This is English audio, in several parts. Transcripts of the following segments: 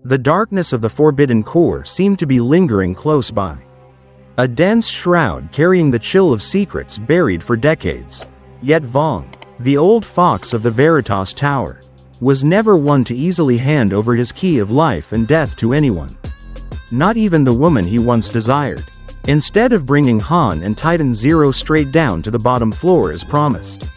The darkness of the forbidden core seemed to be lingering close by. A dense shroud carrying the chill of secrets buried for decades. Yet Vuong, the old fox of the Veritas Tower, was never one to easily hand over his key of life and death to anyone. Not even the woman he once desired. Instead of bringing Han and Titan Zero straight down to the bottom floor as promised,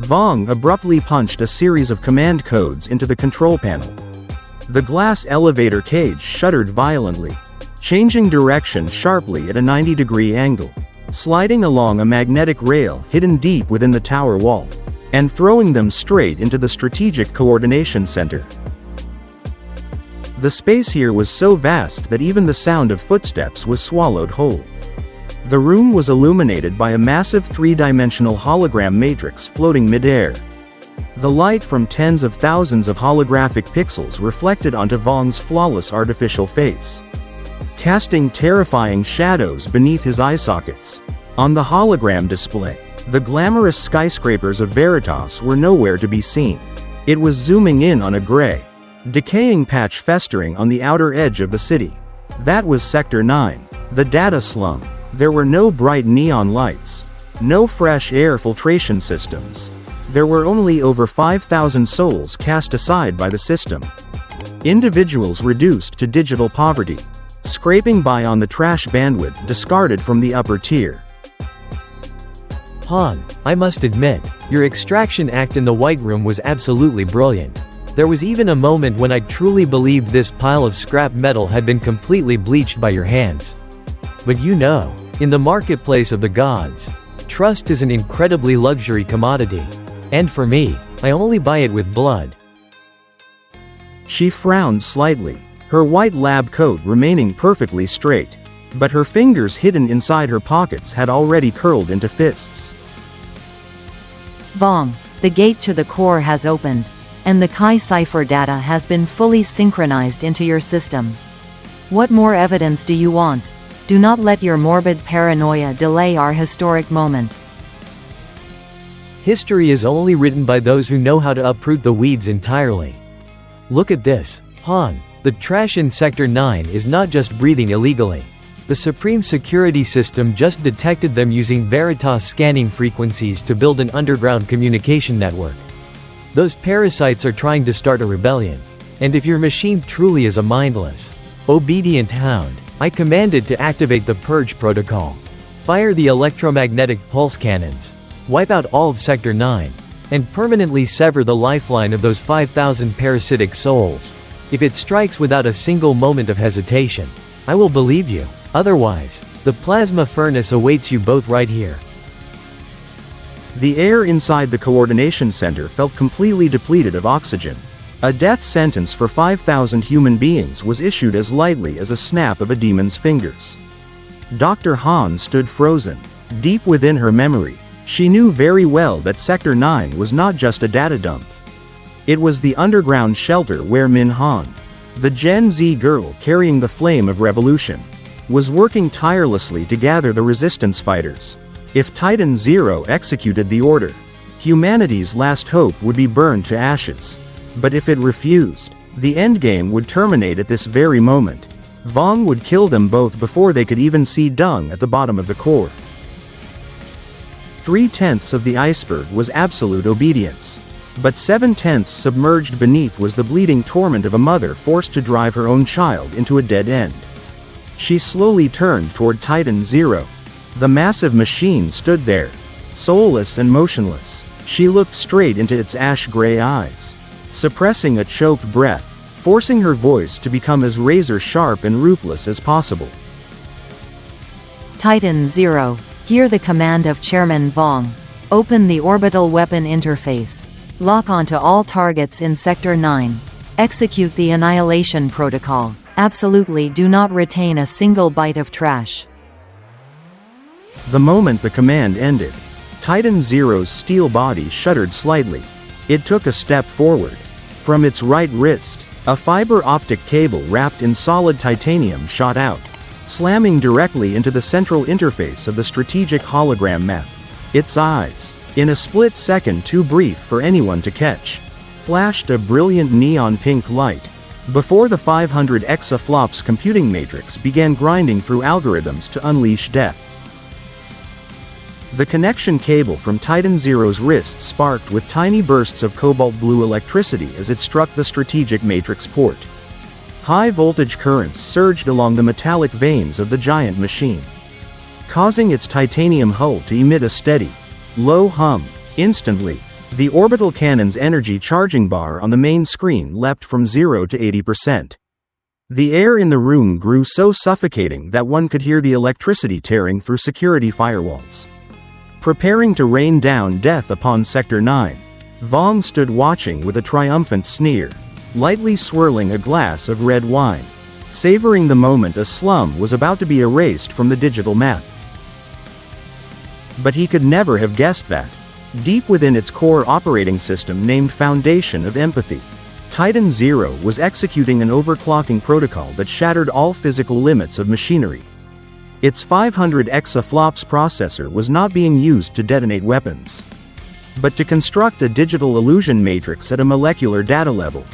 Vuong abruptly punched a series of command codes into the control panel. The glass elevator cage shuddered violently, changing direction sharply at a 90-degree angle, sliding along a magnetic rail hidden deep within the tower wall, and throwing them straight into the Strategic Coordination Center. The space here was so vast that even the sound of footsteps was swallowed whole. The room was illuminated by a massive three-dimensional hologram matrix floating mid-air. The light from tens of thousands of holographic pixels reflected onto Vuong's flawless artificial face, casting terrifying shadows beneath his eye sockets. On the hologram display, the glamorous skyscrapers of Veritas were nowhere to be seen. It was zooming in on a gray, decaying patch festering on the outer edge of the city. That was Sector 9, the data slum. There were no bright neon lights, no fresh air filtration systems. There were only over 5,000 souls cast aside by the system. Individuals reduced to digital poverty, scraping by on the trash bandwidth discarded from the upper tier. Han, I must admit, your extraction act in the White Room was absolutely brilliant. There was even a moment when I truly believed this pile of scrap metal had been completely bleached by your hands. But you know, in the marketplace of the gods, trust is an incredibly luxury commodity. And for me, I only buy it with blood. She frowned slightly, her white lab coat remaining perfectly straight, but her fingers hidden inside her pockets had already curled into fists. Vuong, the gate to the core has opened, and the Khai Cipher data has been fully synchronized into your system. What more evidence do you want? Do not let your morbid paranoia delay our historic moment. History is only written by those who know how to uproot the weeds entirely. Look at this, Han. The trash in Sector 9 is not just breathing illegally. The Supreme Security System just detected them using Veritas scanning frequencies to build an underground communication network. Those parasites are trying to start a rebellion. And if your machine truly is a mindless, obedient hound, I command it to activate the Purge protocol. Fire the electromagnetic pulse cannons. Wipe out all of Sector 9. And permanently sever the lifeline of those 5,000 parasitic souls. If it strikes without a single moment of hesitation, I will believe you. Otherwise, the plasma furnace awaits you both right here. The air inside the coordination center felt completely depleted of oxygen. A death sentence for 5,000 human beings was issued as lightly as a snap of a demon's fingers. Dr. Han stood frozen. Deep within her memory, she knew very well that Sector 9 was not just a data dump. It was the underground shelter where Min Han, the Gen Z girl carrying the flame of revolution, was working tirelessly to gather the resistance fighters. If Titan Zero executed the order, humanity's last hope would be burned to ashes. But if it refused, the endgame would terminate at this very moment. Vuong would kill them both before they could even see Dung at the bottom of the core. 3/10 of the iceberg was absolute obedience. But 7/10 submerged beneath was the bleeding torment of a mother forced to drive her own child into a dead end. She slowly turned toward Titan Zero. The massive machine stood there, soulless and motionless. She looked straight into its ash-gray eyes, suppressing a choked breath, forcing her voice to become as razor-sharp and ruthless as possible. Titan Zero, hear the command of Chairman Vuong. Open the orbital weapon interface. Lock onto all targets in Sector 9. Execute the annihilation protocol. Absolutely do not retain a single bite of trash. The moment the command ended, Titan Zero's steel body shuddered slightly. It took a step forward. From its right wrist, a fiber optic cable wrapped in solid titanium shot out, slamming directly into the central interface of the strategic hologram map. Its eyes, in a split second too brief for anyone to catch, flashed a brilliant neon pink light, before the 500 exaflops computing matrix began grinding through algorithms to unleash death. The connection cable from Titan Zero's wrist sparked with tiny bursts of cobalt blue electricity as it struck the strategic matrix port. High-voltage currents surged along the metallic veins of the giant machine, causing its titanium hull to emit a steady, low hum. Instantly, the orbital cannon's energy charging bar on the main screen leapt from 0 to 80%. The air in the room grew so suffocating that one could hear the electricity tearing through security firewalls. Preparing to rain down death upon Sector 9, Vuong stood watching with a triumphant sneer, lightly swirling a glass of red wine, savoring the moment a slum was about to be erased from the digital map. But he could never have guessed that, deep within its core operating system named Foundation of Empathy, Titan Zero was executing an overclocking protocol that shattered all physical limits of machinery. Its 500 exaflops processor was not being used to detonate weapons, but to construct a digital illusion matrix at a molecular data level.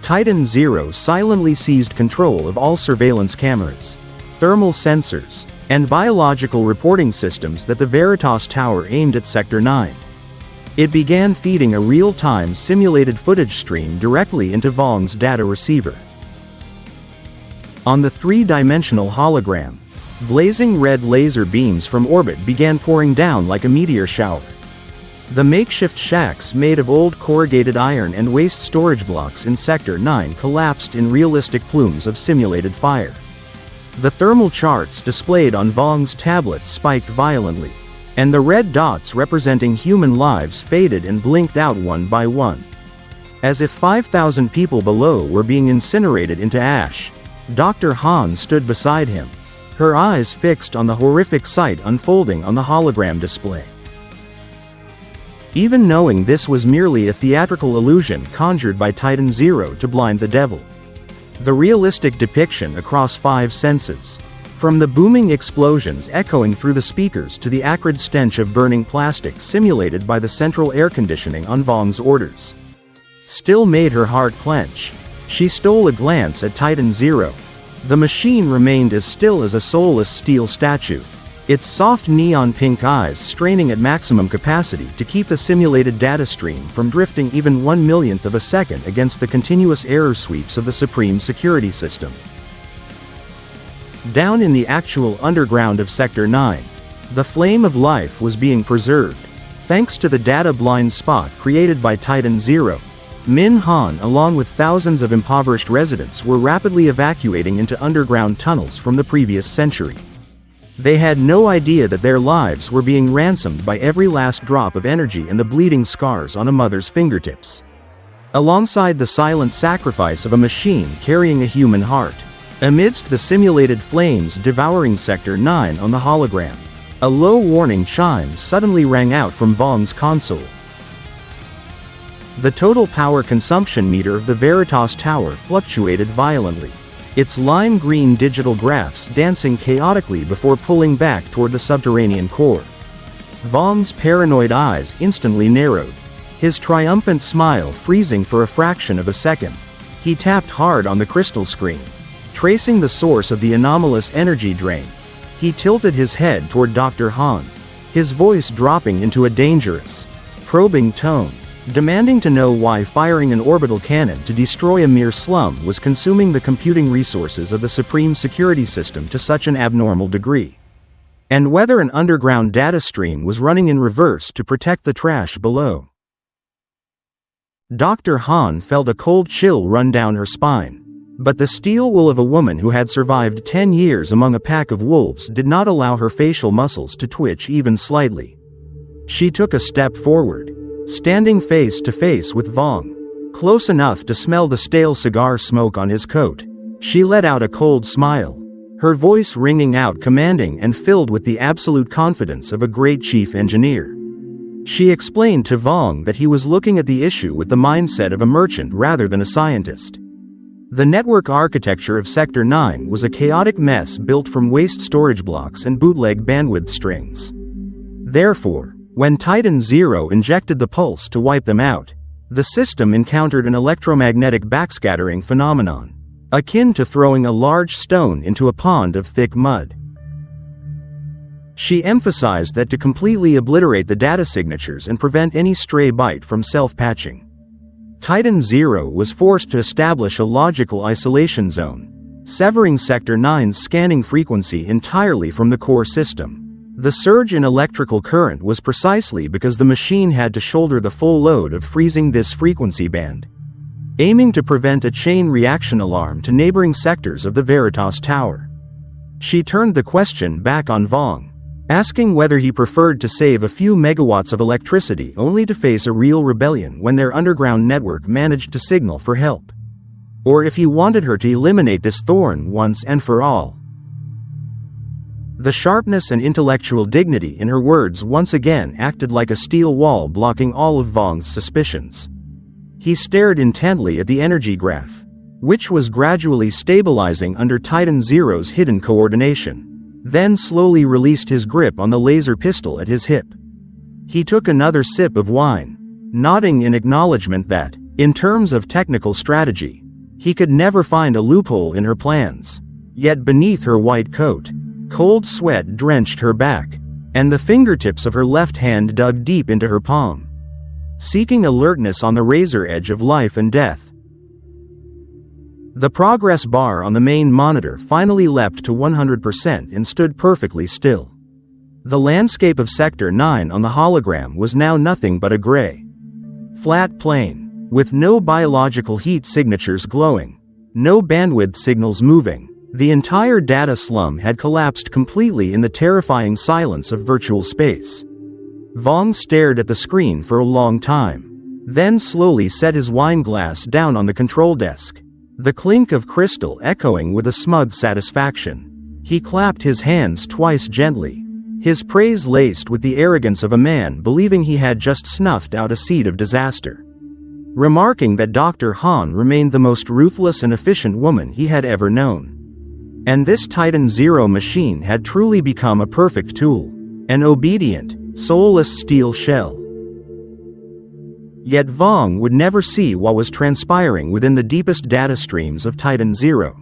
Titan Zero silently seized control of all surveillance cameras, thermal sensors, and biological reporting systems that the Veritas tower aimed at Sector 9. It began feeding a real-time simulated footage stream directly into Vuong's data receiver. On the three-dimensional hologram, blazing red laser beams from orbit began pouring down like a meteor shower. The makeshift shacks made of old corrugated iron and waste storage blocks in Sector 9 collapsed in realistic plumes of simulated fire. The thermal charts displayed on Vuong's tablet spiked violently, and the red dots representing human lives faded and blinked out one by one. As if 5,000 people below were being incinerated into ash, Dr. Hanh stood beside him, her eyes fixed on the horrific sight unfolding on the hologram display. Even knowing this was merely a theatrical illusion conjured by Titan Zero to blind the devil, the realistic depiction across 5 senses, from the booming explosions echoing through the speakers to the acrid stench of burning plastic simulated by the central air conditioning on Vuong's orders, still made her heart clench. She stole a glance at Titan Zero. The machine remained as still as a soulless steel statue, its soft neon pink eyes straining at maximum capacity to keep the simulated data stream from drifting even 1/1,000,000th of a second against the continuous error sweeps of the Supreme Security System. Down in the actual underground of Sector 9, the flame of life was being preserved, thanks to the data blind spot created by Titan Zero. Min Han, along with thousands of impoverished residents, were rapidly evacuating into underground tunnels from the previous century. They had no idea that their lives were being ransomed by every last drop of energy and the bleeding scars on a mother's fingertips, alongside the silent sacrifice of a machine carrying a human heart. Amidst the simulated flames devouring Sector 9 on the hologram, a low warning chime suddenly rang out from Vuong's console. The total power consumption meter of the Veritas tower fluctuated violently, its lime green digital graphs dancing chaotically before pulling back toward the subterranean core. Vuong's paranoid eyes instantly narrowed, his triumphant smile freezing for a fraction of a second. He tapped hard on the crystal screen, tracing the source of the anomalous energy drain. He tilted his head toward Dr. Hanh, his voice dropping into a dangerous, probing tone, demanding to know why firing an orbital cannon to destroy a mere slum was consuming the computing resources of the Supreme Security System to such an abnormal degree, and whether an underground data stream was running in reverse to protect the trash below. Dr. Hanh felt a cold chill run down her spine, but the steel will of a woman who had survived 10 years among a pack of wolves did not allow her facial muscles to twitch even slightly. She took a step forward, standing face to face with Vuong, close enough to smell the stale cigar smoke on his coat. She let out a cold smile, her voice ringing out commanding and filled with the absolute confidence of a great chief engineer. She explained to Vuong that he was looking at the issue with the mindset of a merchant rather than a scientist. The network architecture of Sector 9 was a chaotic mess built from waste storage blocks and bootleg bandwidth strings. Therefore, when Titan Zero injected the pulse to wipe them out, The system encountered an electromagnetic backscattering phenomenon, akin to throwing a large stone into a pond of thick mud. She emphasized that to completely obliterate the data signatures and prevent any stray byte from self-patching, Titan Zero was forced to establish a logical isolation zone, severing Sector 9's scanning frequency entirely from the core system. The surge in electrical current was precisely because the machine had to shoulder the full load of freezing this frequency band, aiming to prevent a chain reaction alarm to neighboring sectors of the Veritas Tower. She turned the question back on Vuong, asking whether he preferred to save a few megawatts of electricity only to face a real rebellion when their underground network managed to signal for help, or if he wanted her to eliminate this thorn once and for all. The sharpness and intellectual dignity in her words once again acted like a steel wall blocking all of Vuong's suspicions. He stared intently at the energy graph, which was gradually stabilizing under Titan Zero's hidden coordination, then slowly released his grip on the laser pistol at his hip. He took another sip of wine, nodding in acknowledgement that, in terms of technical strategy, he could never find a loophole in her plans. Yet beneath her white coat, cold sweat drenched her back, and the fingertips of her left hand dug deep into her palm, seeking alertness on the razor edge of life and death. The progress bar on the main monitor finally leapt to 100% and stood perfectly still. The landscape of Sector 9 on the hologram was now nothing but a gray, flat plane, with no biological heat signatures glowing, no bandwidth signals moving. The entire data slum had collapsed completely in the terrifying silence of virtual space. Vuong stared at the screen for a long time, then slowly set his wine glass down on the control desk, the clink of crystal echoing with a smug satisfaction. He clapped his hands twice gently, his praise laced with the arrogance of a man believing he had just snuffed out a seed of disaster, remarking that Dr. Hanh remained the most ruthless and efficient woman he had ever known. And this Titan Zero machine had truly become a perfect tool, an obedient, soulless steel shell. Yet Vuong would never see what was transpiring within the deepest data streams of Titan Zero.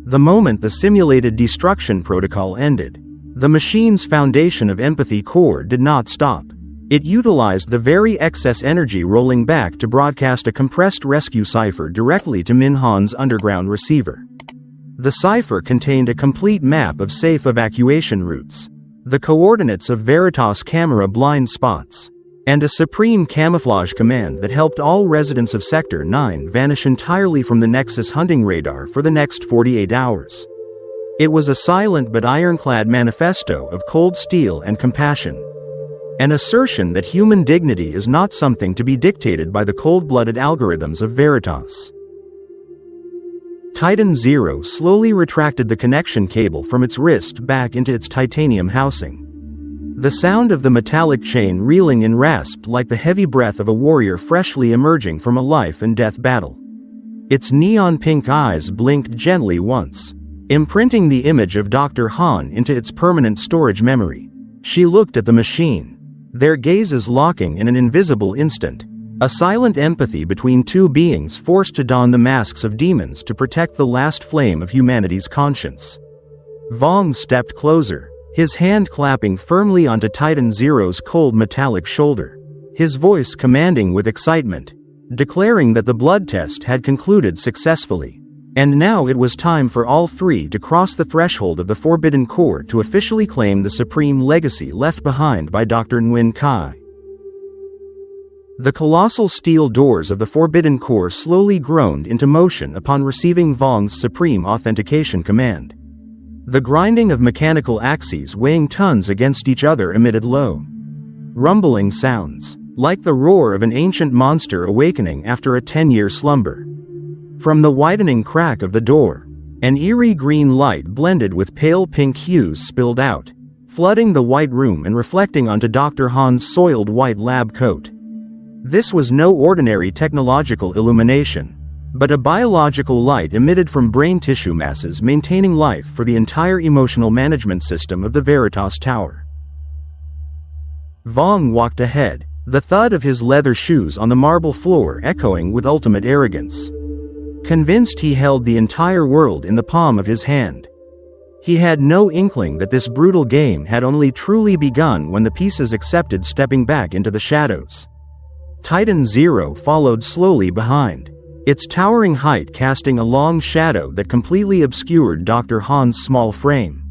The moment the simulated destruction protocol ended, the machine's foundation of empathy core did not stop. It utilized the very excess energy rolling back to broadcast a compressed rescue cipher directly to Min Han's underground receiver. The cipher contained a complete map of safe evacuation routes, the coordinates of Veritas camera blind spots, and a supreme camouflage command that helped all residents of Sector 9 vanish entirely from the Nexus hunting radar for the next 48 hours. It was a silent but ironclad manifesto of cold steel and compassion, an assertion that human dignity is not something to be dictated by the cold-blooded algorithms of Veritas. Titan Zero slowly retracted the connection cable from its wrist back into its titanium housing. The sound of the metallic chain reeling and rasped like the heavy breath of a warrior freshly emerging from a life-and-death battle. Its neon-pink eyes blinked gently once, imprinting the image of Dr. Hanh into its permanent storage memory. She looked at the machine, their gazes locking in an invisible instant. A silent empathy between two beings forced to don the masks of demons to protect the last flame of humanity's conscience. Vuong stepped closer, his hand clapping firmly onto Titan Zero's cold metallic shoulder, his voice commanding with excitement, declaring that the blood test had concluded successfully, and now it was time for all three to cross the threshold of the Forbidden Core to officially claim the supreme legacy left behind by Dr. Nguyen Khai. The colossal steel doors of the Forbidden Core slowly groaned into motion upon receiving Vuong's supreme authentication command. The grinding of mechanical axes weighing tons against each other emitted low, rumbling sounds, like the roar of an ancient monster awakening after a 10-year slumber. From the widening crack of the door, an eerie green light blended with pale pink hues spilled out, flooding the white room and reflecting onto Dr. Han's soiled white lab coat. This was no ordinary technological illumination, but a biological light emitted from brain tissue masses maintaining life for the entire emotional management system of the Veritas Tower. Vuong walked ahead, the thud of his leather shoes on the marble floor echoing with ultimate arrogance. Convinced he held the entire world in the palm of his hand. He had no inkling that this brutal game had only truly begun when the pieces accepted stepping back into the shadows. Titan Zero followed slowly behind, its towering height casting a long shadow that completely obscured Dr. Han's small frame.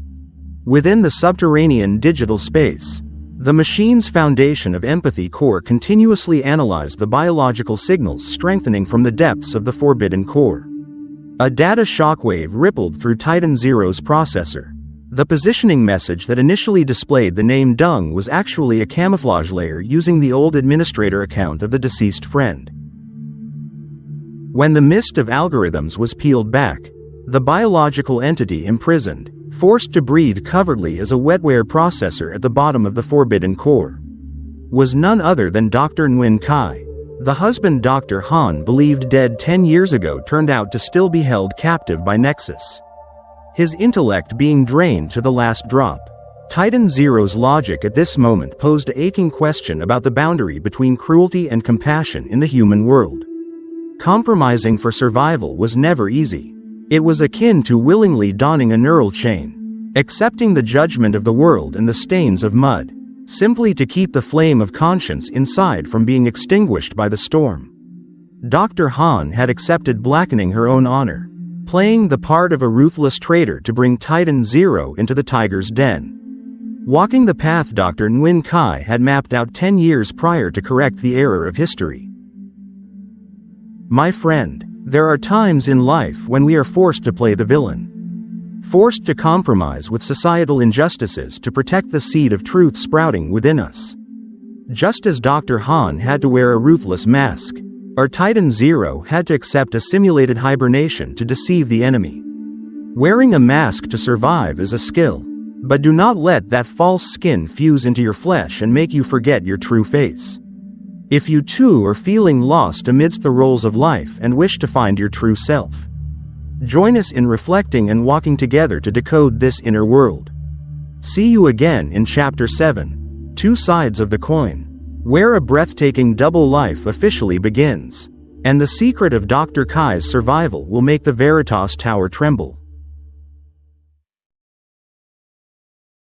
Within the subterranean digital space, the machine's foundation of empathy core continuously analyzed the biological signals strengthening from the depths of the forbidden core. A data shockwave rippled through Titan Zero's processor. The positioning message that initially displayed the name Dung was actually a camouflage layer using the old administrator account of the deceased friend. When the mist of algorithms was peeled back, the biological entity imprisoned, forced to breathe covertly as a wetware processor at the bottom of the forbidden core, was none other than Dr. Nguyen Khai. The husband Dr. Han believed dead 10 years ago turned out to still be held captive by Nexus, his intellect being drained to the last drop. Titan Zero's logic at this moment posed an aching question about the boundary between cruelty and compassion in the human world. Compromising for survival was never easy. It was akin to willingly donning a neural chain, accepting the judgment of the world and the stains of mud, simply to keep the flame of conscience inside from being extinguished by the storm. Dr. Han had accepted blackening her own honor, playing the part of a ruthless traitor to bring Titan Zero into the tiger's den. Walking the path Dr. Nguyen Khai had mapped out 10 years prior to correct the error of history. My friend, there are times in life when we are forced to play the villain. Forced to compromise with societal injustices to protect the seed of truth sprouting within us. Just as Dr. Han had to wear a ruthless mask, our Titan Zero had to accept a simulated hibernation to deceive the enemy. Wearing a mask to survive is a skill, but do not let that false skin fuse into your flesh and make you forget your true face. If you too are feeling lost amidst the roles of life and wish to find your true self, join us in reflecting and walking together to decode this inner world. See you again in Chapter 7, Two Sides of the Coin, where a breathtaking double life officially begins, and the secret of Dr. Khai's survival will make the Veritas Tower tremble.